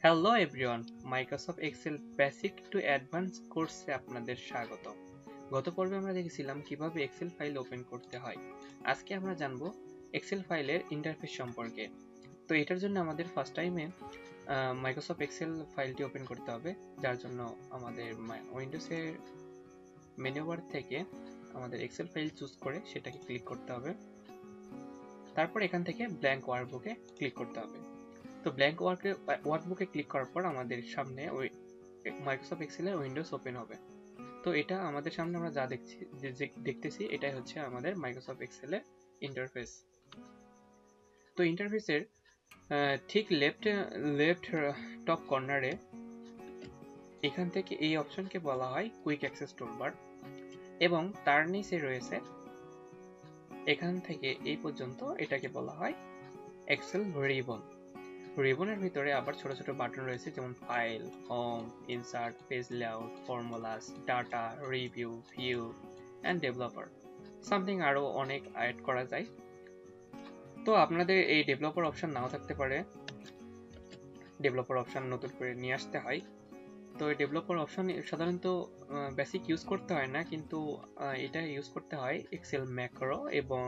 Hello everyone, Microsoft Excel basic to advance কোর্সে আপনাদের স্বাগত। গত পর্বে আমরা দেখেছিলাম কিভাবে এক্সেল ফাইল ওপেন করতে হয়। আজকে আমরা জানবো এক্সেল ফাইলের ইন্টারফেস সম্পর্কে। তো এটার জন্য আমাদের ফার্স্ট টাইমে মাইক্রোসফট এক্সেল ফাইলটি ওপেন করতে হবে, যার জন্য আমাদের উইন্ডোজের মেনু বার থেকে আমাদের এক্সেল ফাইল চুজ করে সেটাকে ক্লিক করতে হবে। তারপর এখান থেকে ব্ল্যাঙ্ক ওয়ার্কবুকে ক্লিক করতে হবে। তো ব্ল্যাঙ্ক ওয়ার্কবুকে ক্লিক করার পর আমাদের সামনে ওই মাইক্রোসফট এক্সেলের উইন্ডোজ ওপেন হবে। তো এটা আমাদের সামনে আমরা যা দেখতেছি এটাই হচ্ছে আমাদের মাইক্রোসফট এক্সেলের ইন্টারফেস। তো ইন্টারফেসের ঠিক লেফট টপ কর্নারে এখান থেকে এই অপশনকে বলা হয় কুইক অ্যাক্সেস টুলবার, এবং তার নিচে রয়েছে এখান থেকে এই পর্যন্ত এটাকে বলা হয় এক্সেল রিবন। রিবনের ভিতরে আবার ছোট ছোট বাটন রয়েছে, যেমন file, home, insert, page layout, formulas, data, review, view and developer, something আরও অনেক অ্যাড করা যায়। তো আপনাদের এই ডেভেলপার অপশন নাও থাকতে পারে, ডেভেলপার অপশন নতুন করে নিয়ে আসতে হয়। তো এই ডেভেলপার অপশন সাধারণত বেসিক ইউজ করতে হয় না, কিন্তু এটা ইউজ করতে হয় এক্সেল ম্যাক্রো এবং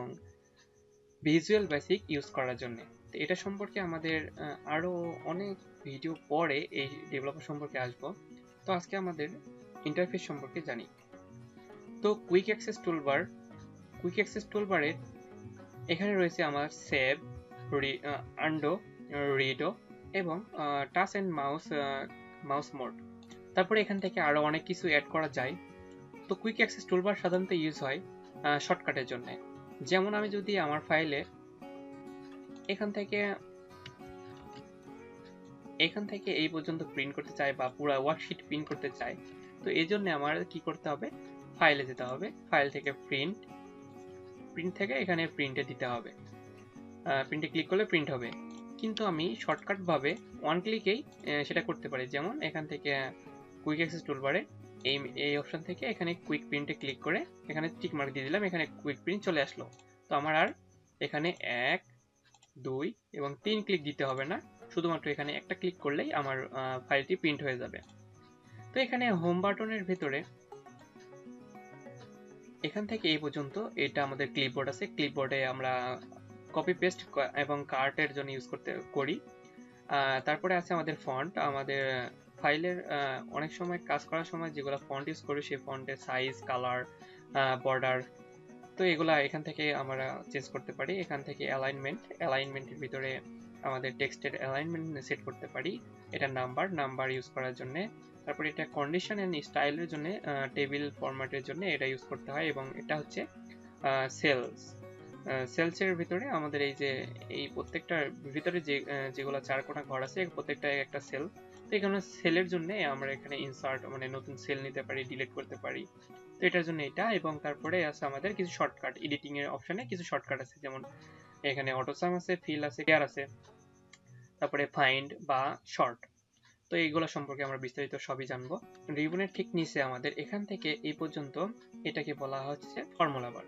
ভিজুয়াল বেসিক ইউজ করার জন্য। তো এটা সম্পর্কে আমাদের আরও অনেক ভিডিও পরে এই ডেভেলপার সম্পর্কে আসবো। তো আজকে আমাদের ইন্টারফেস সম্পর্কে জানি। তো কুইক অ্যাক্সেস টুলবারে এখানে রয়েছে আমার সেভ, আন্ডো, রিডো এবং টাচ অ্যান্ড মাউস মোড। তারপরে এখান থেকে আরও অনেক কিছু অ্যাড করা যায়। তো কুইক অ্যাক্সেস টুলবার সাধারণত ইউজ হয় শর্টকাটের জন্য। যেমন আমি যদি আমার ফাইলে এখান থেকে এই পর্যন্ত প্রিন্ট করতে চাই বা পুরো ওয়ার্কশিট প্রিন্ট করতে চাই, তো এই জন্য আমার কি করতে হবে, ফাইলে যেতে হবে, ফাইল থেকে প্রিন্ট থেকে এখানে প্রিন্টে দিতে হবে, প্রিন্টে ক্লিক করলে প্রিন্ট হবে। কিন্তু আমি শর্টকাট ভাবে ওয়ান ক্লিকেই সেটা করতে পারি। যেমন এখান থেকে কুইক অ্যাক্সেস টুলবারে এই অপশন থেকে এখানে কুইক প্রিন্টে ক্লিক করে এখানে টিক মার্ক দিয়ে দিলাম, এখানে কুইক প্রিন্ট চলে আসলো। তো আমার আর এখানে 1, 2 এবং 3 ক্লিক দিতে হবে না, শুধুমাত্র এখানে একটা ক্লিক করলেই আমার ফাইলটি প্রিন্ট হয়ে যাবে। তো এখানে হোম বাটনের ভিতরে এখান থেকে এই পর্যন্ত এটা আমাদের ক্লিপবোর্ড আছে। ক্লিপবোর্ডে আমরা কপি পেস্ট এবং কার্টের জন্য ইউজ করি। তারপরে আছে আমাদের ফন্ট। আমাদের ফাইলের অনেক সময় কাজ করার সময় যেগুলো ফন্ট ইউজ করি সেই ফন্টের সাইজ, কালার, বর্ডার, তো এগুলা এখান থেকে আমরা চেঞ্জ করতে পারি। এখান থেকে অ্যালাইনমেন্টের ভিতরে আমাদের টেক্সটের অ্যালাইনমেন্ট সেট করতে পারি। এটা নাম্বার ইউজ করার জন্য। তারপরে এটা কন্ডিশন এন্ড স্টাইলের জন্য, টেবিল ফরম্যাটের জন্য এটা ইউজ করতে হয়। এবং এটা হচ্ছে সেলসের ভিতরে আমাদের এই প্রত্যেকটার ভিতরে যেগুলো চারকোনা ঘর আছে প্রত্যেকটা একটা সেল। তো এখানে সেলের জন্য আমরা এখানে ইনসার্ট মানে নতুন সেল নিতে পারি, ডিলিট করতে পারি। তো এটার জন্য এটা। এবং তারপরে আছে আমাদের কিছু শর্টকাট, এডিটিং এর অপশনে কিছু শর্টকাট আছে, যেমন এখানে অটোসাম আছে, ফিল আছে, কেয়ার আছে, তারপরে ফাইন্ড বা শর্ট। তো এইগুলো সম্পর্কে আমরা বিস্তারিত সবই জানবো। রিবনের ঠিক নিচে আমাদের এখান থেকে এই পর্যন্ত এটাকে বলা হচ্ছে ফর্মুলা বার।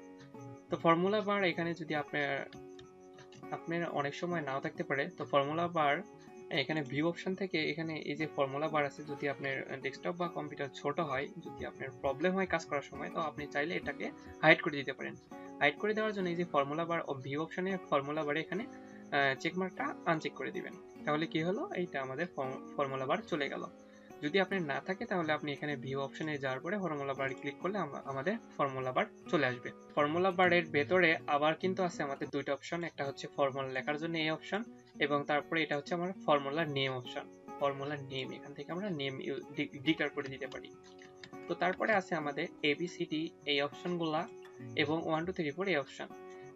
তো ফর্মুলা বার এখানে যদি আপনার অনেক সময় নাও থাকতে পারে, তো ফর্মুলা বার এখানে ভিউ অপশন থেকে এখানে এই যে ফর্মুলা বার আছে, যদি আপনার ডেস্কটপ বা কম্পিউটার ছোট হয়, যদি আপনার প্রবলেম হয় কাজ করার সময়, তো আপনি চাইলে এটাকে হাইড করে দিতে পারেন। হাইড করে দেওয়ার জন্য এই যে ফর্মুলা বার ও ভিউ অপশনে ফর্মুলা বারে এখানে চেকমার্কটা আনচেক করে দিবেন। তাহলে কি হলো, এইটা আমাদের ফর্মুলা বার চলে গেল। যদি আপনার না থাকে তাহলে আপনি এখানে ভিউ অপশনে যাওয়ার পরে ফর্মুলা বার ক্লিক করলে আমাদের ফর্মুলা বার চলে আসবে। ফর্মুলা বারের ভেতরে আবার কিন্তু আছে আমাদের দুইটা অপশন, একটা হচ্ছে ফর্মুলা লেখার জন্য এই অপশন, এবং তারপরে এটা হচ্ছে আমার formula name option. Formula name, এখান থেকে আমরা নেম ডিক্লেয়ার করে দিতে পারি। তো তারপরে আছে আমাদের এবিসিডি এই অপশনগুলা এবং 1 2 3 4 এই অপশন।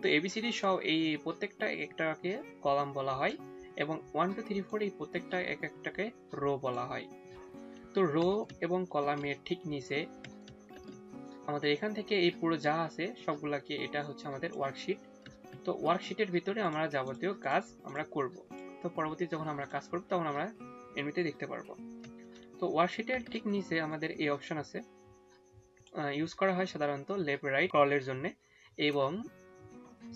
তো এবিসিডি সহ এই প্রত্যেকটা একটাকে কলাম বলা হয়, এবং 1 2 3 4 এই প্রত্যেকটা একটাকে রো বলা হয়। তো রো এবং কলামের ঠিক নিচে আমাদের এখান থেকে এই পুরো যা আছে সবগুলাকে, এটা হচ্ছে আমাদের ওয়ার্কশিট। তো ওয়ার্কশিটের ভিতরে আমরা যাবতীয় কাজ আমরা করব। তো পরবর্তী যখন আমরা কাজ করব তখন আমরা এমনিতে দেখতে পারবো। তো ওয়ার্কশিটের ঠিক নিচে আমাদের এই অপশন আছে, ইউজ করা হয় সাধারণত লেফট রাইট স্ক্রলের জন্য, এবং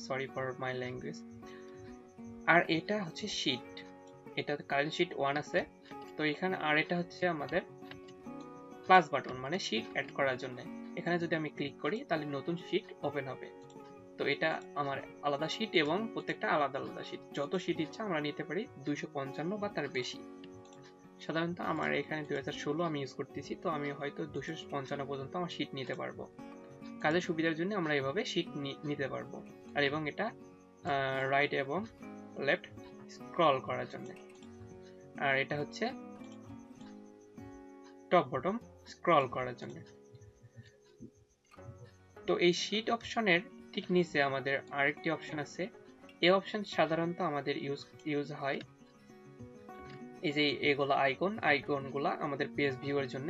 সরি ফর মাই ল্যাঙ্গুয়েজ। আর এটা হচ্ছে শিট, এটা কারেন্ট শিট 1 আছে, তো এখানে আর এটা হচ্ছে আমাদের প্লাস বাটন, মানে শীট অ্যাড করার জন্য। এখানে যদি আমি ক্লিক করি তাহলে নতুন শীট ওপেন হবে। তো এটা আমার আলাদা শীট এবং প্রত্যেকটা আলাদা আলাদা শীট, যত শীট ইচ্ছা আমরা নিতে পারি, 255 বা তার বেশি। সাধারণত আমার এখানে 2016 আমি ইউজ করতেছি, তো আমি হয়তো 255 পর্যন্ত আমার শীট নিতে পারবো। কাজের সুবিধার জন্য আমরা এভাবে শীট নিতে পারবো। আর এবং এটা রাইট এবং লেফট স্ক্রল করার জন্য। আর এটা হচ্ছে টপ বটম স্ক্রল করার জন্য। তো এই শীট অপশনের ঠিক নিচে আমাদের আরেকটি অপশন আছে। এই অপশন সাধারণত আমাদের ইউজ হয় এই যে এগুলো আইকনগুলো আমাদের পেজ ভিউয়ের জন্য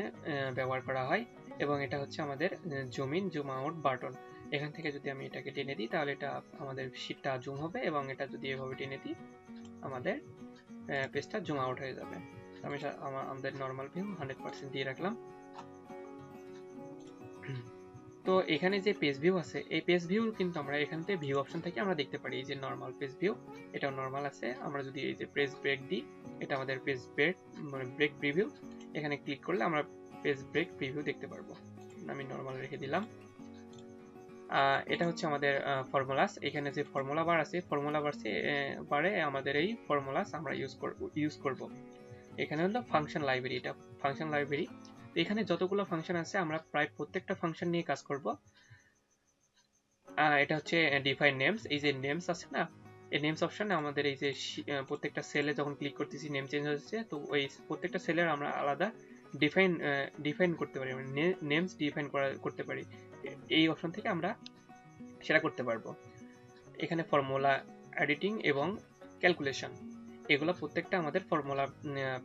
ব্যবহার করা হয়। এবং এটা হচ্ছে আমাদের zoom in zoom out button. এখান থেকে যদি আমি এটাকে টেনে দিই তাহলে এটা আমাদের শীটটা জুম হবে, এবং এটা যদি এভাবে টেনে দিই আমাদের পেজটা জুম আউট হয়ে যাবে। আমি আমাদের নর্মাল ভিউ 100% দিয়ে রাখলাম। তো এখানে যে পেজ ভিউ আছে, এই পেজ ভিউ কিন্তু আমরা এখান থেকে ভিউ অপশন থেকে আমরা দেখতে পারি। এই যে নর্মাল পেজ ভিউ, এটা নর্মাল আছে। আমরা যদি এই যে পেজ ব্রেক দিই, এটা আমাদের পেজ ব্রেক মানে ব্রেক প্রিভিউ। এখানে ক্লিক করলে আমরা পেজ ব্রেক প্রিভিউ দেখতে পারবো। আমি নর্মাল রেখে দিলাম। এটা হচ্ছে আমাদের ফর্মুলাস। এখানে যে ফর্মুলা বার আছে, ফর্মুলা বারে আমাদের এই ফর্মুলাস আমরা ইউজ করব। এখানে হলো ফাংশন লাইব্রেরি, এটা ফাংশন লাইব্রেরি। এখানে যতগুলো ফাংশন আছে আমরা প্রায় প্রত্যেকটা ফাংশন নিয়ে কাজ করব। এটা হচ্ছে ডিফাইন নেমস। এই যে নেমস আছে না, এই নেমস অপশনে আমাদের এই যে প্রত্যেকটা সেলে যখন ক্লিক করতেছি নেম চেঞ্জ হচ্ছে, তো ওই প্রত্যেকটা সেলের আমরা আলাদা ডিফাইন করতে পারি, মানে নেমস ডিফাইন করতে পারি। এই অপশন থেকে আমরা সেটা করতে পারবো। এখানে ফর্মুলা এডিটিং এবং ক্যালকুলেশন, এগুলো প্রত্যেকটা আমাদের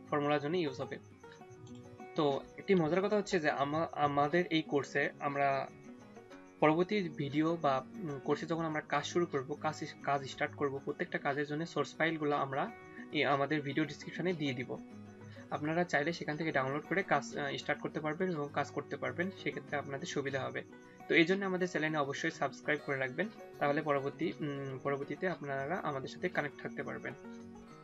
ফর্মুলার জন্য ইউজ হবে। তো একটি মজার কথা হচ্ছে যে আমাদের এই কোর্সে আমরা পরবর্তী ভিডিও বা কোর্সে যখন আমরা কাজ শুরু করব, কাজ স্টার্ট করব, প্রত্যেকটা কাজের জন্য সোর্স ফাইলগুলো আমরা আমাদের ভিডিও ডেসক্রিপশনে দিয়ে দিব। আপনারা চাইলে সেখান থেকে ডাউনলোড করে কাজ স্টার্ট করতে পারবেন এবং কাজ করতে পারবেন, সেক্ষেত্রে আপনাদের সুবিধা হবে। তো এই জন্য আমাদের চ্যানেলে অবশ্যই সাবস্ক্রাইব করে রাখবেন, তাহলে পরবর্তীতে আপনারা আমাদের সাথে কানেক্ট থাকতে পারবেন।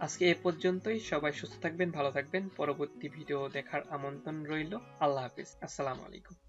আজকে এ পর্যন্তই। সবাই সুস্থ থাকবেন, ভালো থাকবেন। পরবর্তী ভিডিও দেখার আমন্ত্রণ রইল। আল্লাহ হাফিজ। আসসালামু আলাইকুম।